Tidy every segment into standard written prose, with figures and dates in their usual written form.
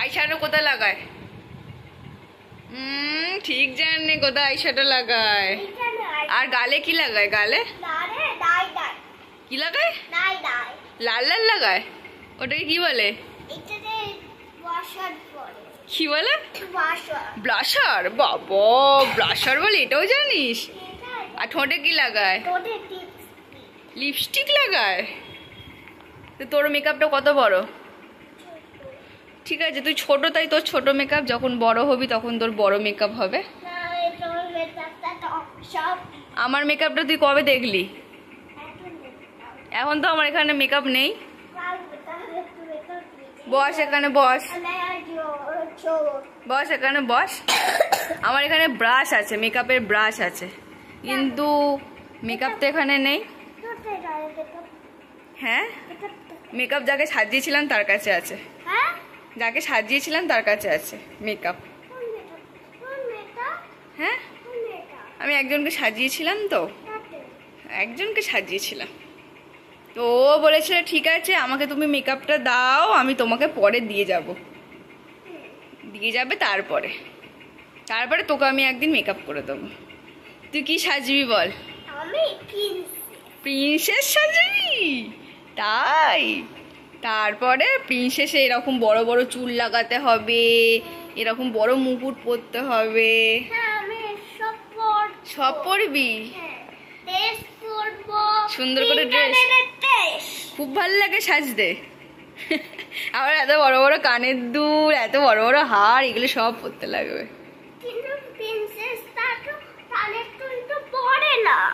Eyeshadow কোথায় লাগায়? ঠিক জানে কোথায় আইশ্যাডো লাগায়। আর গালে কি লাগায়? গালে কি লাগায়? লাল লাল লাগায়। ওটাকে কি বলে? কি বলে? ব্লাশার। বাবা, ব্লাশার বলে এটাও জানিস? আর ঠোঁটে কি লাগায়? লিপস্টিক লাগায়। তো তোর মেকআপটা কত বড়? ঠিক আছে, তুই ছোট তাই তোর ছোট মেকআপ, যখন বড় হবি তখন তোর বড় মেকআপ হবে। আমার মেকআপটা তুই কবে দেখলি? এখন তো আমার এখানে মেকআপ নেই। বস এখানে, বস বস এখানে বস। আমার এখানে ব্রাশ আছে, মেকআপের ব্রাশ আছে, কিন্তু মেকআপ তো এখানে নেই। হ্যাঁ, মেকআপ যাকে সাজিয়েছিলাম তার কাছে আছে। যাকে সাজিয়েছিলাম তার কাছে আছে মেকআপ। হ্যাঁ, আমি একজনকে সাজিয়েছিলাম, তো একজনকে সাজিয়েছিলাম, তো ও বলেছিল ঠিক আছে আমাকে তুমি মেকআপটা দাও, আমি তোমাকে পরে দিয়ে যাবে। তারপরে তোকে আমি একদিন মেকআপ করে দেবো। তুই কি সাজবি বল? প্রিন্সেস সাজবি? তাই? তারপরে প্রিন্সেসে এরকম বড় বড় চুল লাগাতে হবে, এরকম বড় মুকুট পরতে হবে। সব পরবি? সুন্দর করে ড্রেস, খুব ভালো লাগে সাজতে। আবার এত বড় বড় কানের দুল, এত বড় বড় হার, এগুলো সব পরতে লাগবে।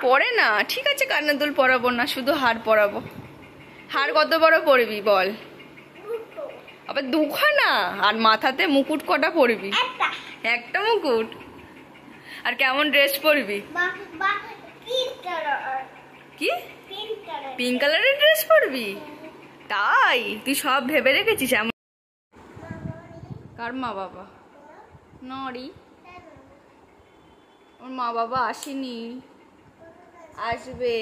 পরে না, ঠিক আছে কানের দুল পরাবো না, শুধু হার পরাবো। হার কত বড় পরবি বল? আবার দুখানা? আর মাথাতে মুকুট কটা পরবি? একটা মুকুট। আর কেমন ড্রেস পরবি? কি পিঙ্ক কালারের ড্রেস পরবি? তাই? তুই সব ভেবে রেখেছিস? এমন কার মা বাবা? নরি, ওর মা বাবা আসেনি, আসবে।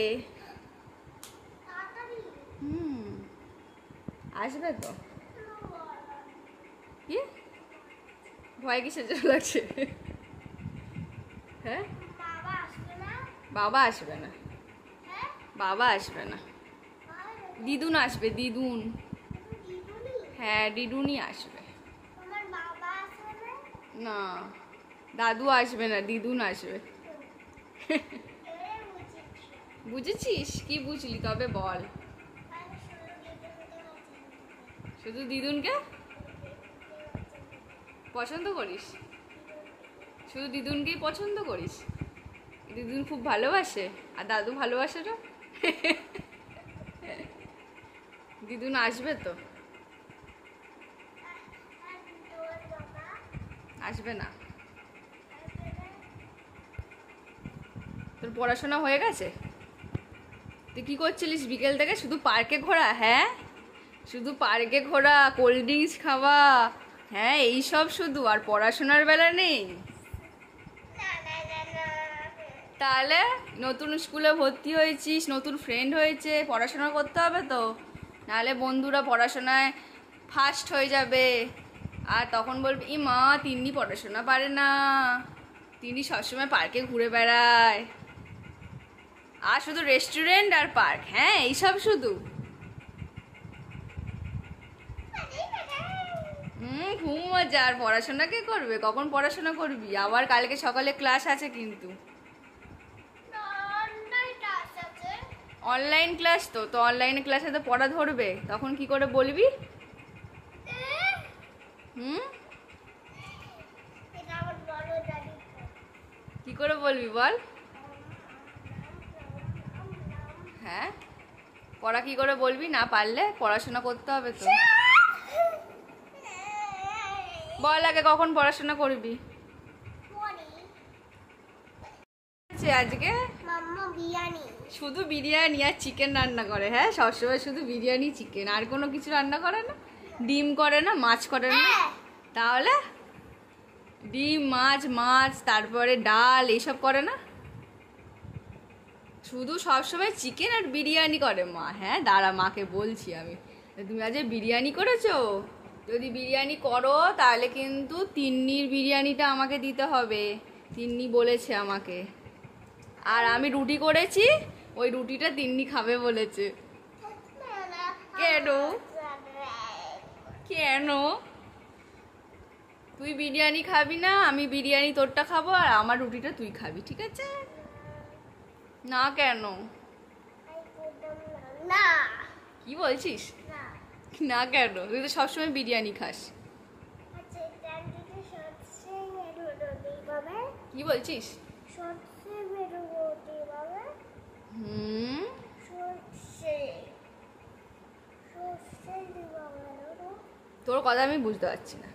আসবে তো। কি ভয় কিসের জন্য লাগছে? হ্যাঁ, বাবা আসবে না, বাবা আসবে না, দিদুন আসবে, দিদুন। হ্যাঁ, দিদুনই আসবে। না, দাদু আসবে না, দিদুন আসবে। বুঝেছিস? কি বুঝলি তবে বল? শুধু দিদুনকে পছন্দ করিস? শুধু দিদুনকেই পছন্দ করিস? দিদুন খুব ভালোবাসে, আর দাদু ভালোবাসে না? দিদুন আসবে তো? আসবে না? তোর পড়াশোনা হয়ে গেছে? তুই কি করছিলিস বিকেল থেকে? শুধু পার্কে ঘোরা? হ্যাঁ, শুধু পার্কে ঘোরা, কোল্ড ড্রিঙ্কস খাওয়া, হ্যাঁ এইসব শুধু, আর পড়াশোনার বেলা নেই? তাহলে নতুন স্কুলে ভর্তি হয়েছিস, নতুন ফ্রেন্ড হয়েছে, পড়াশোনা করতে হবে তো, নাহলে বন্ধুরা পড়াশোনায় ফার্স্ট হয়ে যাবে, আর তখন বলবি ই মা তিন্নি পড়াশোনা পারে না, তিন্নি সবসময় পার্কে ঘুরে বেড়ায়, আর শুধু রেস্টুরেন্ট আর পার্ক, হ্যাঁ এইসব শুধু। খুব মজা। আর পড়াশোনা কে করবে? কখন পড়াশোনা করবি? আবার কালকে সকালে ক্লাস আছে কিন্তু। অনলাইন ক্লাস তো অনলাইনে ক্লাসে তো পড়া ধরবে, তখন কি করে বলবি? কি করে বলবি বল? হ্যাঁ, পড়া কি করে বলবি? না পারলে পড়াশোনা করতে হবে তো। বল আগে কখন পড়াশোনা করবি? আজকে শুধু বিরিয়ানি আর চিকেন রান্না করে। হ্যাঁ, সবসময় শুধু বিরিয়ানি চিকেন, আর কোনো কিছু রান্না করে না? ডিম করে না, মাছ করে না? তাহলে ডিম, মাছ, তারপরে ডাল, এইসব করে না? শুধু সবসময় চিকেন আর বিরিয়ানি করে মা। হ্যাঁ, দাঁড়া মাকে বলছি আমি, তুমি আজ বিরিয়ানি করেছো? যদি বিরিয়ানি করো তাহলে কিন্তু তিন্নির বিরিয়ানিটা আমাকে দিতে হবে, তিন্নি বলেছে আমাকে। আর আমি রুটি করেছি, ওই রুটিটা তিন্নি খাবে বলেছে। কেন কেন তুই বিরিয়ানি খাবি না, আমি বিরিয়ানি তোরটা খাবো আর আমার রুটিটা তুই খাবি, ঠিক আছে? না কেন? না কি বলছিস? না কেন? তুই তো সবসময় বিরিয়ানি খাস। কি বলছিস? হুম, তোর কথা আমি বুঝতে পারছি না।